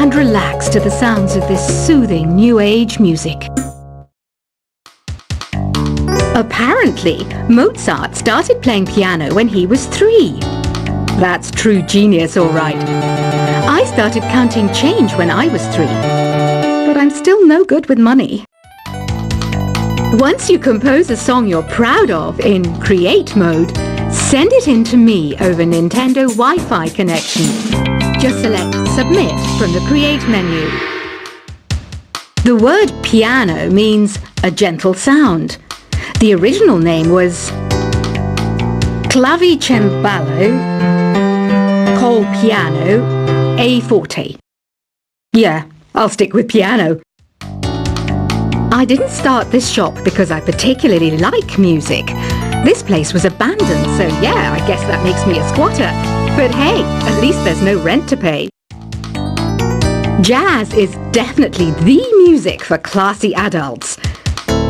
and relax to the sounds of this soothing New Age music. Apparently, Mozart started playing piano when he was 3. That's true genius, all right. I started counting change when I was 3, but I'm still no good with money. Once you compose a song you're proud of in create mode, send it in to me over Nintendo Wi-Fi connection. Just select Submit from the Create menu. The word piano means a gentle sound. The original name was Clavicembalo col piano A forte. Yeah, I'll stick with piano. I didn't start this shop because I particularly like music. This place was abandoned, so yeah, I guess that makes me a squatter. But hey, at least there's no rent to pay. Jazz is definitely the music for classy adults.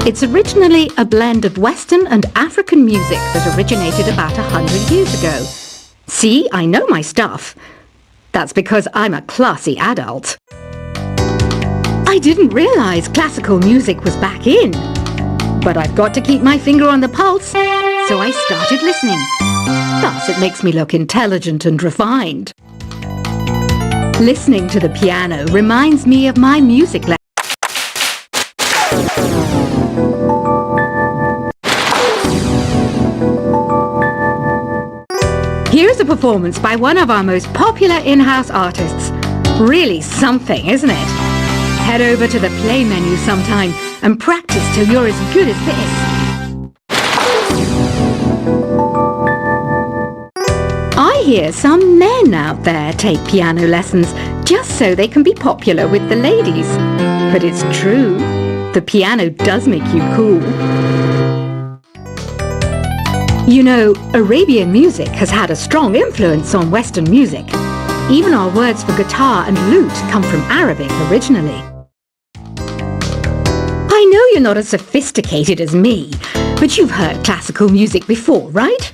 It's originally a blend of Western and African music that originated about 100 years ago. See, I know my stuff. That's because I'm a classy adult. I didn't realize classical music was back in. But I've got to keep my finger on the pulse, so I started listening. Thus, it makes me look intelligent and refined. Listening to the piano reminds me of my music lesson. Here's a performance by one of our most popular in-house artists. Really something, isn't it? Head over to the play menu sometime and practice till you're as good as this. I hear some men out there take piano lessons just so they can be popular with the ladies. But it's true, the piano does make you cool. You know, Arabian music has had a strong influence on Western music. Even our words for guitar and lute come from Arabic originally. I know you're not as sophisticated as me, but you've heard classical music before, right?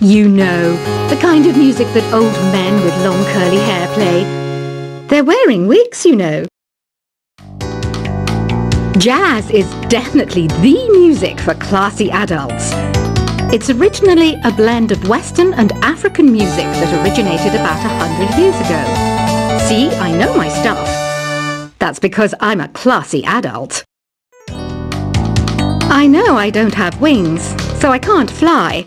You know, the kind of music that old men with long curly hair play. They're wearing wigs, you know. Jazz is definitely the music for classy adults. It's originally a blend of Western and African music that originated about 100 years ago. See, I know my stuff. That's because I'm a classy adult. I know I don't have wings, so I can't fly.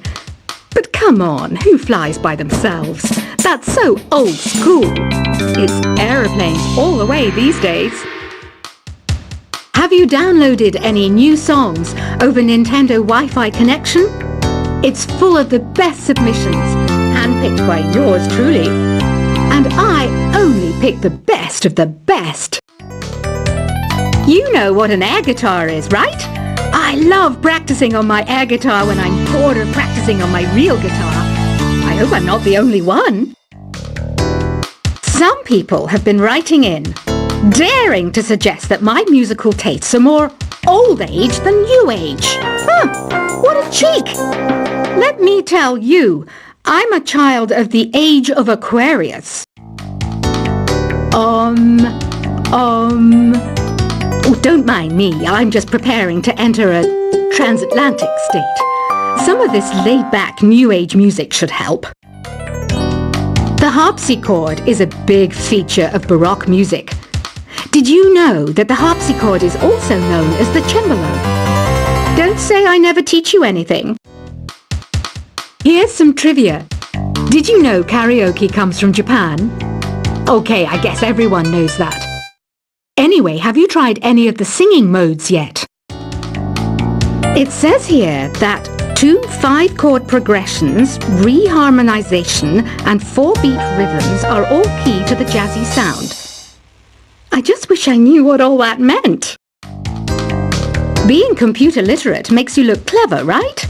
But come on, who flies by themselves? That's so old school. It's aeroplanes all the way these days. Have you downloaded any new songs over Nintendo Wi-Fi connection? It's full of the best submissions, handpicked by yours truly. And I only pick the best of the best. You know what an air guitar is, right? I love practicing on my air guitar when I'm bored of practicing on my real guitar. I hope I'm not the only one. Some people have been writing in, daring to suggest that my musical tastes are more old age than new age. Huh, what a cheek! Let me tell you, I'm a child of the age of Aquarius. Oh, don't mind me, I'm just preparing to enter a transatlantic state. Some of this laid-back New Age music should help. The harpsichord is a big feature of Baroque music. Did you know that the harpsichord is also known as the cembalo? Don't say I never teach you anything. Here's some trivia. Did you know karaoke comes from Japan? Okay, I guess everyone knows that. Anyway, have you tried any of the singing modes yet? It says here that 2 5-chord progressions, reharmonization, and 4-beat rhythms are all key to the jazzy sound. I just wish I knew what all that meant. Being computer literate makes you look clever, right?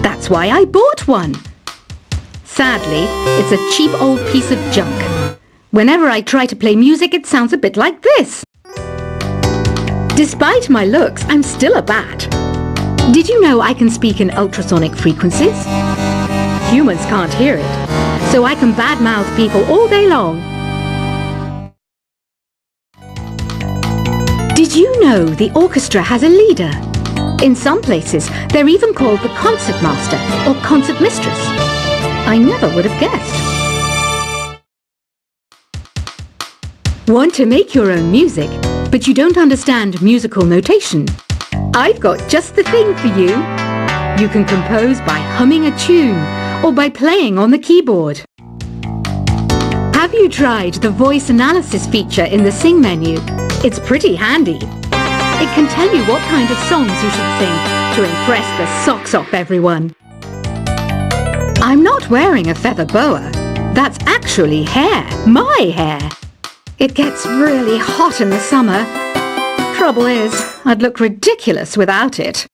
That's why I bought one. Sadly, it's a cheap old piece of junk. Whenever I try to play music, it sounds a bit like this. Despite my looks, I'm still a bat. Did you know I can speak in ultrasonic frequencies? Humans can't hear it, so I can badmouth people all day long. you know the orchestra has a leader? In some places, they're even called the concertmaster or concertmistress. I never would have guessed. Want to make your own music, but you don't understand musical notation? I've got just the thing for you. You can compose by humming a tune or by playing on the keyboard. Have you tried the voice analysis feature in the Sing menu? It's pretty handy. It can tell you what kind of songs you should sing to impress the socks off everyone. I'm not wearing a feather boa. That's actually hair, my hair. It gets really hot in the summer. Trouble is, I'd look ridiculous without it.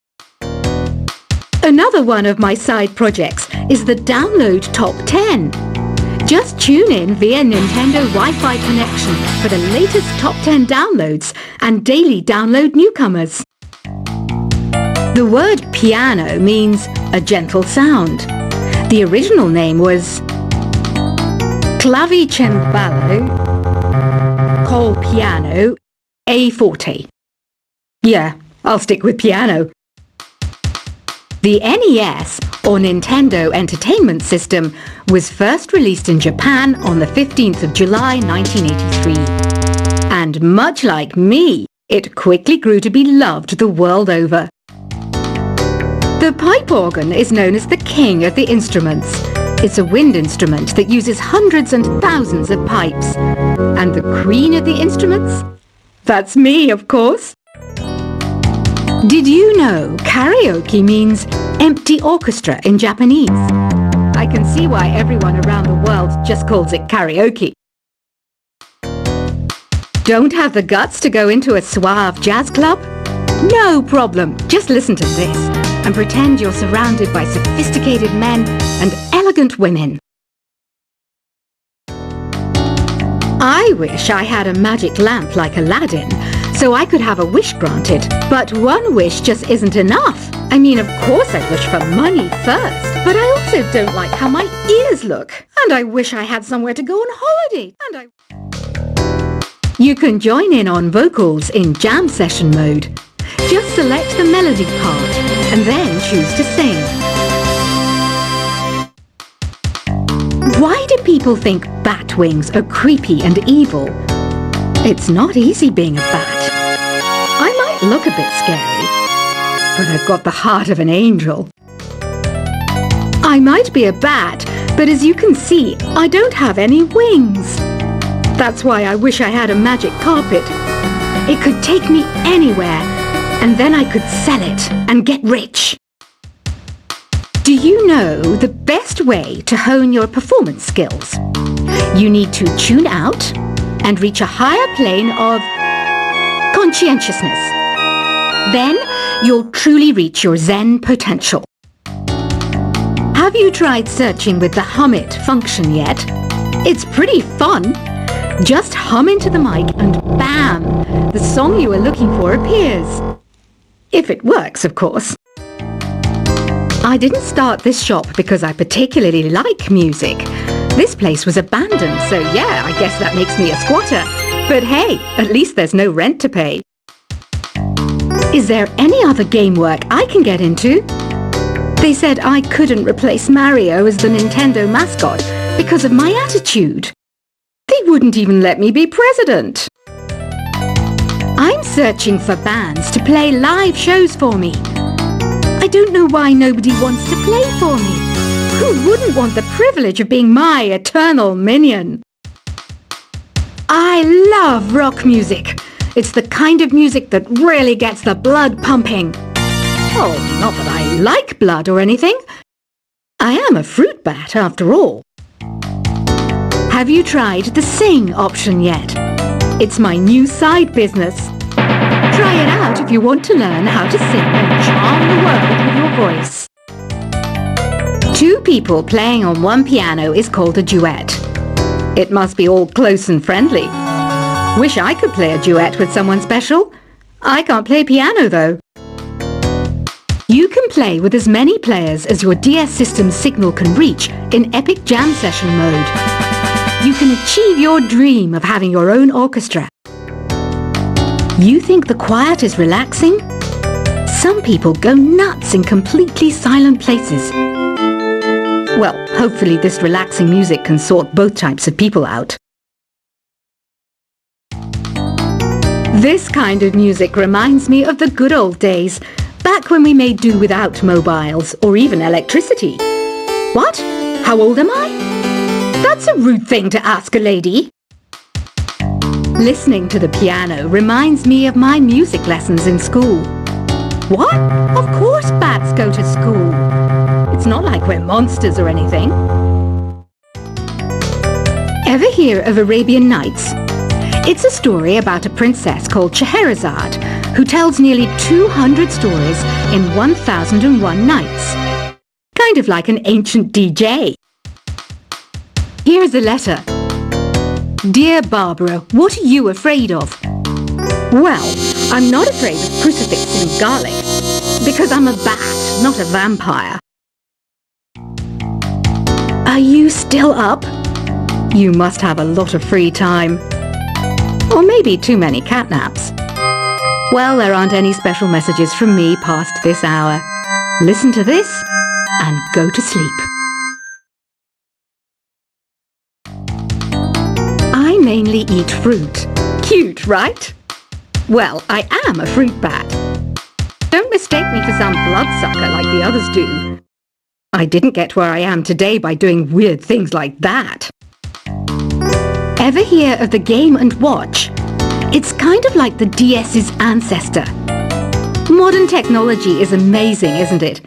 Another one of my side projects is the Download Top 10. Just tune in via Nintendo Wi-Fi connection for the latest top 10 downloads and daily download newcomers. The word piano means a gentle sound. The original name was Clavicembalo col piano A forte. Yeah, I'll stick with piano. The NES, or Nintendo Entertainment System, was first released in Japan on the 15th of July 1983. And much like me, it quickly grew to be loved the world over. The pipe organ is known as the king of the instruments. It's a wind instrument that uses hundreds and thousands of pipes. And the queen of the instruments? That's me, of course. Did you know karaoke means empty orchestra in Japanese? I can see why everyone around the world just calls it karaoke. Don't have the guts to go into a suave jazz club? No problem. Just listen to this and pretend you're surrounded by sophisticated men and elegant women. I wish I had a magic lamp like Aladdin, so I could have a wish granted. But one wish just isn't enough. I mean, of course I'd wish for money first, but I also don't like how my ears look. And I wish I had somewhere to go on holiday. You can join in on vocals in jam session mode. Just select the melody part and then choose to sing. Why do people think bat wings are creepy and evil? It's not easy being a bat. I might look a bit scary, but I've got the heart of an angel. I might be a bat, but as you can see, I don't have any wings. That's why I wish I had a magic carpet. It could take me anywhere, and then I could sell it and get rich. Do you know the best way to hone your performance skills? You need to tune out and reach a higher plane of conscientiousness. Then you'll truly reach your Zen potential. Have you tried searching with the Hum It function yet? It's pretty fun. Just hum into the mic and bam! The song you are looking for appears. If it works, of course. I didn't start this shop because I particularly like music. This place was abandoned, so yeah, I guess that makes me a squatter. But hey, at least there's no rent to pay. Is there any other game work I can get into? They said I couldn't replace Mario as the Nintendo mascot because of my attitude. They wouldn't even let me be president. I'm searching for bands to play live shows for me. I don't know why nobody wants to play for me. Who wouldn't want the privilege of being my eternal minion? I love rock music. It's the kind of music that really gets the blood pumping. Oh, not that I like blood or anything. I am a fruit bat after all. Have you tried the Sing option yet? It's my new side business. Try it out if you want to learn how to sing and charm the world with your voice. Two people playing on one piano is called a duet. It must be all close and friendly. Wish I could play a duet with someone special. I can't play piano though. You can play with as many players as your DS system's signal can reach in Epic Jam Session mode. You can achieve your dream of having your own orchestra. You think the quiet is relaxing? Some people go nuts in completely silent places. Well, hopefully this relaxing music can sort both types of people out. This kind of music reminds me of the good old days, back when we made do without mobiles or even electricity. What? How old am I? That's a rude thing to ask a lady. Listening to the piano reminds me of my music lessons in school. What? Of course bats go to school. It's not like we're monsters or anything. Ever hear of Arabian Nights? It's a story about a princess called Scheherazade who tells nearly 200 stories in 1001 nights. Kind of like an ancient DJ. Here's a letter. Dear Barbara, what are you afraid of? Well, I'm not afraid of crucifixes and garlic, because I'm a bat, not a vampire. Are you still up? You must have a lot of free time. Or maybe too many catnaps. Well, there aren't any special messages from me past this hour. Listen to this and go to sleep. I mainly eat fruit. Cute, right? Well, I am a fruit bat. Don't mistake me for some bloodsucker like the others do. I didn't get where I am today by doing weird things like that. Ever hear of the Game & Watch? It's kind of like the DS's ancestor. Modern technology is amazing, isn't it?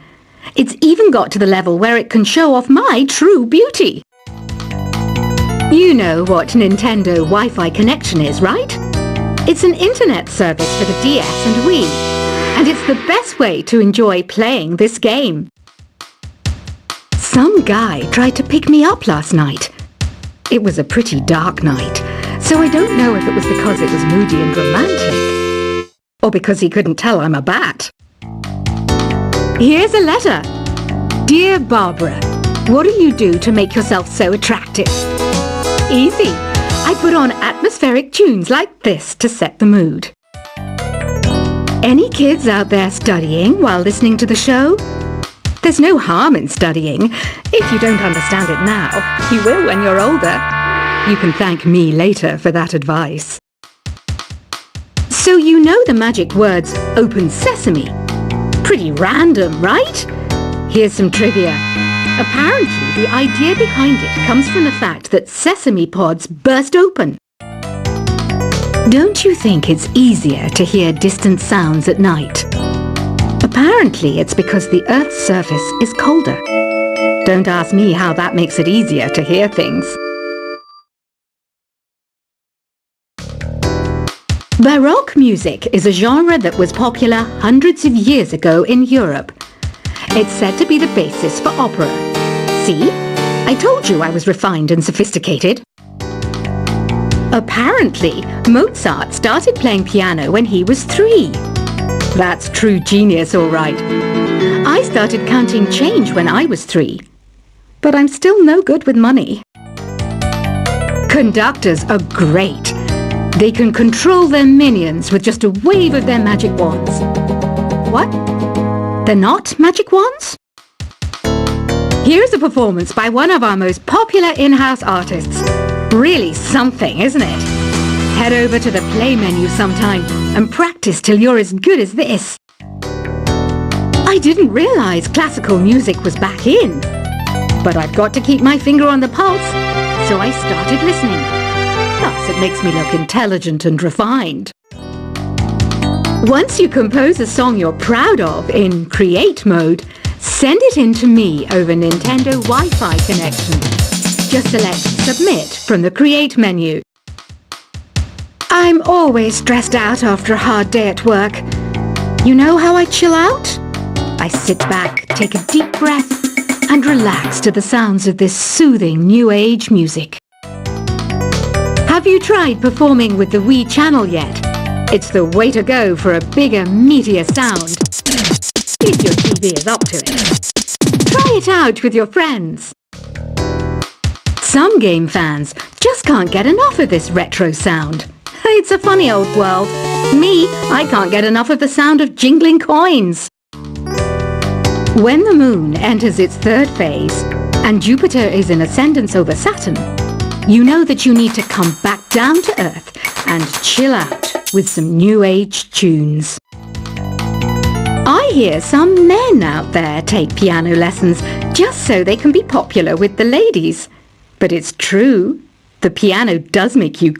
It's even got to the level where it can show off my true beauty. You know what Nintendo Wi-Fi connection is, right? It's an internet service for the DS and Wii, and it's the best way to enjoy playing this game. Some guy tried to pick me up last night. It was a pretty dark night, so I don't know if it was because it was moody and romantic, or because he couldn't tell I'm a bat. Here's a letter. Dear Barbara, what do you do to make yourself so attractive? Easy. I put on atmospheric tunes like this to set the mood. Any kids out there studying while listening to the show? There's no harm in studying. If you don't understand it now, you will when you're older. You can thank me later for that advice. So you know the magic words "Open Sesame"? Pretty random, right? Here's some trivia. Apparently, the idea behind it comes from the fact that sesame pods burst open. Don't you think it's easier to hear distant sounds at night? Apparently, it's because the Earth's surface is colder. Don't ask me how that makes it easier to hear things. Baroque music is a genre that was popular hundreds of years ago in Europe. It's said to be the basis for opera. See? I told you I was refined and sophisticated. Apparently, Mozart started playing piano when he was 3. That's true genius, all right. I started counting change when I was 3. But I'm still no good with money. Conductors are great. They can control their minions with just a wave of their magic wands. What? They're not magic wands? Here's a performance by one of our most popular in-house artists. Really something, isn't it? Head over to the play menu sometime and practice till you're as good as this. I didn't realize classical music was back in. But I've got to keep my finger on the pulse, so I started listening. Plus, it makes me look intelligent and refined. Once you compose a song you're proud of in create mode, send it in to me over Nintendo Wi-Fi connection. Just select Submit from the Create menu. I'm always stressed out after a hard day at work. You know how I chill out? I sit back, take a deep breath, and relax to the sounds of this soothing new age music. Have you tried performing with the Wii channel yet? It's the way to go for a bigger, meatier sound. If your TV is up to it. Try it out with your friends. Some game fans just can't get enough of this retro sound. It's a funny old world. Me, I can't get enough of the sound of jingling coins. When the moon enters its third phase and Jupiter is in ascendance over Saturn, you know that you need to come back down to Earth and chill out with some New Age tunes. I hear some men out there take piano lessons just so they can be popular with the ladies. But it's true, the piano does make you